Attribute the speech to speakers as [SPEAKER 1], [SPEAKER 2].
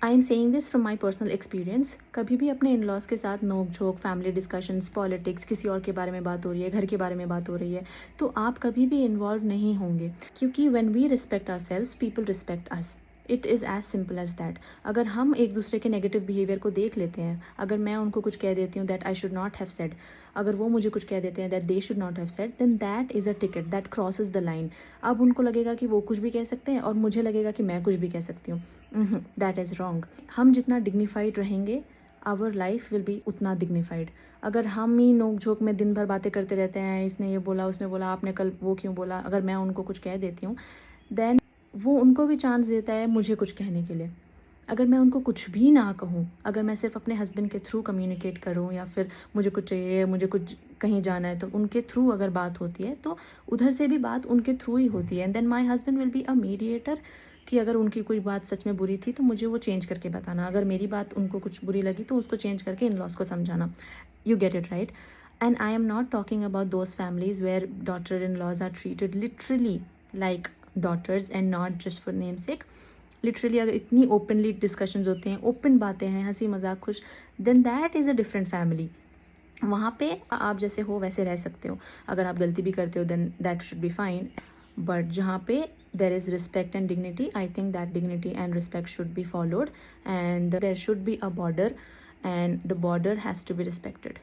[SPEAKER 1] I am saying this from my personal experience. कभी भी अपने इन लॉज के साथ नोक झोंक, फैमिली डिस्कशंस, पॉलिटिक्स, किसी और के बारे में बात हो रही है, घर के बारे में बात हो रही है, तो आप कभी भी इन्वॉल्व नहीं होंगे, क्योंकि when we respect ourselves people respect us. It is as simple as that. अगर हम एक दूसरे के नेगेटिव बिहेवियर को देख लेते हैं, अगर मैं उनको कुछ कह देती हूँ that I should not have said, अगर वो मुझे कुछ कह देते हैं that they should not have said, then that is a ticket that crosses the line. अब उनको लगेगा कि वो कुछ भी कह सकते हैं और मुझे लगेगा कि मैं कुछ भी कह सकती हूँ। That is wrong. हम जितना डिग्निफाइड रहेंगे, आवर लाइफ विल बी उतना डिग्निफाइड। अगर हम ही नोक झोंक में दिन भर बातें करते रहते हैं, इसने ये बोला, उसने बोला, आपने कल वो क्यों बोला, अगर मैं उनको कुछ कह देती हूँ, देन वो उनको भी चांस देता है मुझे कुछ कहने के लिए। अगर मैं उनको कुछ भी ना कहूँ, अगर मैं सिर्फ अपने हस्बैंड के थ्रू कम्युनिकेट करूँ, या फिर मुझे कुछ चाहिए, मुझे कुछ कहीं जाना है, तो उनके थ्रू अगर बात होती है, तो उधर से भी बात उनके थ्रू ही होती है। And then my husband will be a mediator, कि अगर उनकी कोई बात सच में बुरी थी तो मुझे वो चेंज करके बताना, अगर मेरी बात उनको कुछ बुरी लगी तो उसको चेंज करके इन लॉज को समझाना। You get it right. And I am not talking about those families where daughter in laws are treated literally like daughters and not just for namesake. Literally अगर इतनी ओपनली डिस्कशंस होते हैं, open बातें हैं, हंसी मजाक खुश, then that is a different family. वहाँ पे आप जैसे हो वैसे रह सकते हो, अगर आप गलती भी करते हो then that should be fine. But जहाँ पे there is respect and dignity, I think that dignity and respect should be followed, and there should be a border, and the border has to be respected.